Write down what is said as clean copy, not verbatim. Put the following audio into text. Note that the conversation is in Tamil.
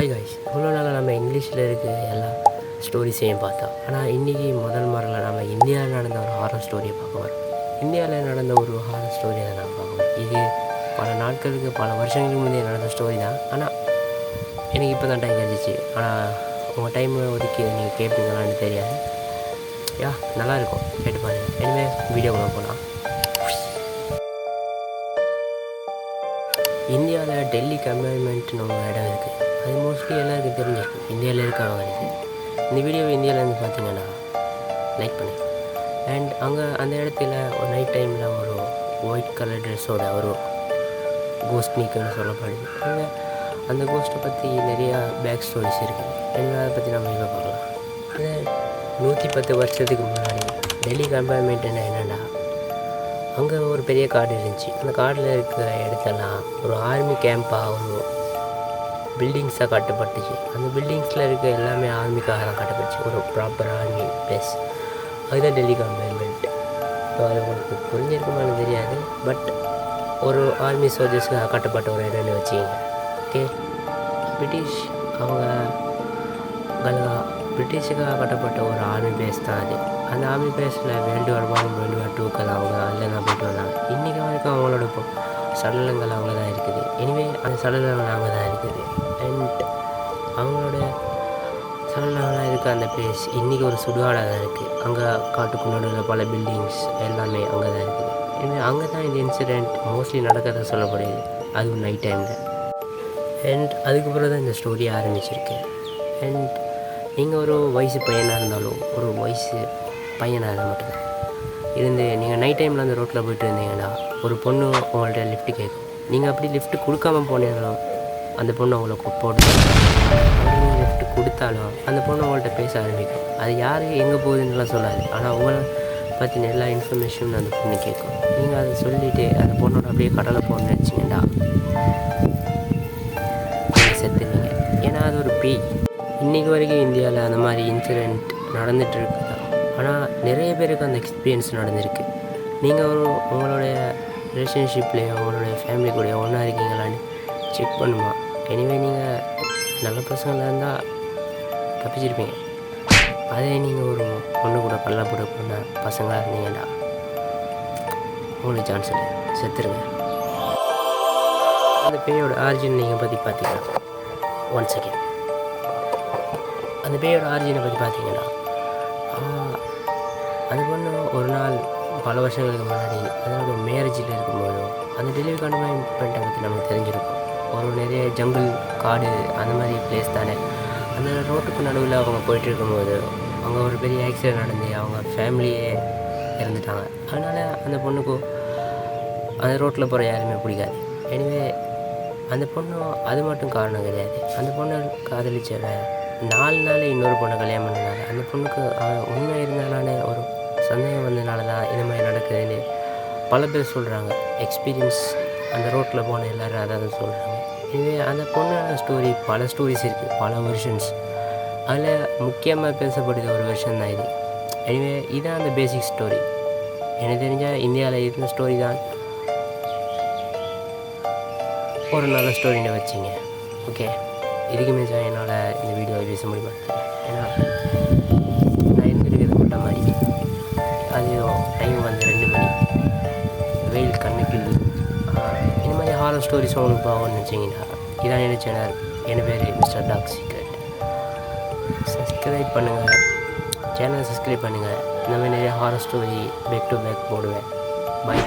ஹாய் காய்ஸ், இவ்வளோ நாள் நம்ம இங்கிலீஷில் இருக்க எல்லா ஸ்டோரிஸையும் பார்த்தோம். ஆனால் இன்றைக்கி முதல் முறையில் நம்ம இந்தியாவில் நடந்த ஒரு ஹாரர் ஸ்டோரியை பார்க்க வரோம். இந்தியாவில் நடந்த ஒரு ஹாரர் ஸ்டோரியை தான் நம்ம பார்க்கணும். இது பல நாட்களுக்கு பல வருஷங்களுக்கு முந்தைய நடந்த ஸ்டோரி தான். ஆனால் எனக்கு இப்போ தான் டைம் கிடச்சிச்சு. ஆனால் உங்கள் டைம் ஒதுக்கி நீங்கள் கேட்பீங்களான்னு தெரியாது. நல்லாயிருக்கும், கேட்டு பாருங்கள். இனிமே வீடியோக்குள்ள போகலாம். இந்தியாவில் டெல்லி கம்பார்ட்மெண்ட்னு ஒரு இடம் இருக்குது. அது மோஸ்ட்லி எல்லாருக்கும் தெரிஞ்சிருக்கும், இந்தியாவில் இருக்கவங்களுக்கு. இந்த வீடியோவை இந்தியாவிலேருந்து பார்த்தீங்கன்னா லைக் பண்ணி. அண்ட் அங்கே அந்த இடத்துல ஒரு நைட் டைமில் ஒரு ஒயிட் கலர் ட்ரெஸ்ஸோட ஒரு கோஸ்ட் நீக்குன்னு சொல்லப்படுது. அந்த கோஸ்ட்டை பற்றி நிறையா பேக் ஸ்டோரிஸ் இருக்குது. அதை பற்றி நம்ம இப்போ பார்க்கலாம். அது 110 வருஷத்துக்கு முன்னாடி டெல்லி கம்பார்ட்மெண்ட்டுன்னா என்னென்னா, அங்கே ஒரு பெரிய காடு இருந்துச்சு. அந்த காட்டில் இருக்கிற இடத்தெல்லாம் ஒரு ஆர்மி கேம்ப்பாக ஒரு பில்டிங்ஸாக கட்டப்பட்டுச்சு. அந்த பில்டிங்ஸில் இருக்க எல்லாமே ஆர்மிக்காக தான் கட்டப்பட்டுச்சு, ஒரு ப்ராப்பர் ஆர்மி பிளேஸ். அதுதான் டெல்லி கம்பார்ட்மெண்ட். ஸோ அது உங்களுக்கு புரிஞ்சிருக்குமான்னு தெரியாது, பட் ஒரு ஆர்மி சோல்ஜர்ஸுக்காக கட்டப்பட்ட ஒரு இடம்னு வச்சுக்கிங்க. ஓகே, பிரிட்டிஷுக்காக கட்டப்பட்ட ஒரு ஆர்மி பேஸ் தான் அது. அந்த ஆர்மி பேஸில் வேர்ல்டு வார் 1, வேர்ல்டு வார் 2க்கு அவங்க அதில் தான் போய்ட்டு வந்தாங்க. இன்றைக்கி வரைக்கும் அவங்களோட சடலங்கள் அங்கே தான் இருக்குது. எனிவே அந்த சடலங்கள் அங்கே தான் இருக்குது. அண்ட் அவங்களோட சடலங்களாக இருக்க அந்த பிளேஸ் இன்றைக்கி ஒரு சுடுகாடாக தான் இருக்குது. அங்கே காட்டுக்கு நடுவில் பல பில்டிங்ஸ் எல்லாமே அங்கே தான் இருக்குது. எனவே அங்கே தான் இந்த இன்சிடெண்ட் மோஸ்ட்லி நடக்கிறத சொல்லப்படுது, அதுவும் நைட் டைமில். அண்ட் அதுக்கப்புறம் தான் இந்த ஸ்டோரி ஆரம்பிச்சிருக்கு. அண்ட் நீங்கள் ஒரு வயசு பையனாக இருந்தாலும், ஒரு வயசு பையனாக இருந்தால் மட்டும்தான் இருந்து நீங்கள் நைட் டைமில் அந்த ரோட்டில் போய்ட்டு இருந்தீங்கன்னா ஒரு பொண்ணு உங்கள்கிட்ட லிஃப்ட்டு கேட்கும். நீங்கள் அப்படி லிஃப்ட்டு கொடுக்காம போனீங்களும் அந்த பொண்ணு உங்களுக்கு போட்டு நீங்கள் லிஃப்ட்டு கொடுத்தாலும் அந்த பொண்ணு உங்கள்கிட்ட பேச ஆரம்பிக்கும். அது யார் எங்கே போகுதுன்னுலாம் சொல்லாது, ஆனால் உங்களை பற்றின எல்லா இன்ஃபர்மேஷனும் அந்த பொண்ணு கேட்கும். நீங்கள் அதை சொல்லிவிட்டு அந்த பொண்ணோட அப்படியே கடலை போகணுன்னு வச்சிங்கன்னா நீங்கள் செத்துருவீங்க. ஏன்னா அது ஒரு பேய். இன்றைக்கி வரைக்கும் இந்தியாவில் அந்த மாதிரி இன்சிடெண்ட் நடந்துகிட்ருக்கு தான். ஆனால் நிறைய பேருக்கு அந்த எக்ஸ்பீரியன்ஸ் நடந்திருக்கு. நீங்கள் உங்களுடைய ரிலேஷன்ஷிப்லேயோ உங்களுடைய ஃபேமிலி கூடயோ ஒன்றா இருக்கீங்களான்னு செக் பண்ணுமா. எனிவே நீங்கள் நல்ல பசங்களாக இருந்தால் தப்பிச்சிருப்பீங்க. அதே நீங்கள் ஒரு பொண்ணு கூட பல்ல போட போன பசங்களாக இருந்தீங்கன்னா உங்களுக்கு சான்ஸ் இல்லை, செத்துருங்க. அந்த பேயோட ஆரிஜின் நீங்கள் பற்றி பார்த்தீங்கன்னா, ஒன் செகண்ட், அந்த பேயோட ஆரிஜினை பற்றி பார்த்தீங்கன்னா, அது பொண்ணு ஒரு நாள் பல வருஷங்களுக்கு முன்னாடி அதோட மேரேஜில் இருக்கும்போதோ அந்த டெலிவரி கன்வென்ட்டை பற்றி நமக்கு தெரிஞ்சிருக்கும். ஒரு நிறைய ஜங்கிள் காடு அந்த மாதிரி பிளேஸ் தானே. அந்த ரோட்டுக்கு நடுவில் அவங்க போயிட்டு இருக்கும்போது அங்கே ஒரு பெரிய ஆக்சிடென்ட் நடந்து அவங்க ஃபேமிலியே இறந்துட்டாங்க. அதனால் அந்த பொண்ணுக்கு அந்த ரோட்டில் போகிற யாருமே பிடிக்காது. எனிவே அந்த பொண்ணு அது மட்டும் காரணம் கிடையாது. அந்த பொண்ணு காதலிச்சவன் 4 நாள் இன்னொரு பொண்ணை கல்யாணம் பண்ணினாங்க. அந்த பொண்ணுக்கு உண்மை இருந்தாலே ஒரு சந்தேகம் வந்ததுனால தான் இந்த மாதிரி நடக்குதுன்னு பல பேர் சொல்கிறாங்க. எக்ஸ்பீரியன்ஸ் அந்த ரோட்டில் போன எல்லோரும் அதாவது சொல்கிறாங்க. இதுவே அந்த பொண்ணோட ஸ்டோரி பல ஸ்டோரிஸ் இருக்குது, பல வெர்ஷன்ஸ். அதில் முக்கியமாக பேசப்படுது ஒரு வெர்ஷன் தான் இது. எனிவே இதுதான் அந்த பேசிக் ஸ்டோரி. எனக்கு தெரிஞ்சால் இந்தியாவில் இருந்த ஸ்டோரி தான் ஒரு நல்ல ஸ்டோரின்னு வச்சிங்க. ஓகே, இதுக்குமே சார் என்னால் இந்த வீடியோவை பேச முடியுமா? ஏன்னா நான் இருந்துருக்கிறது மொட்டை மாதிரி, அது டைம் வந்து 2 மணி, வெயில் கண்ணுக்கிள்ளு. இந்த மாதிரி ஹாரர் ஸ்டோரிஸ் உங்களுக்கு போகணும்னு வச்சிங்கன்னா இதான் என்ன சேனல். என் பேர் மிஸ்டர் டாக் சீக்ரெட். சப்ஸ்கிரைப் பண்ணுங்கள், சேனலை சப்ஸ்கிரைப் பண்ணுங்கள். இந்த மாதிரி நிறைய horror story back to back போடுவேன். பை.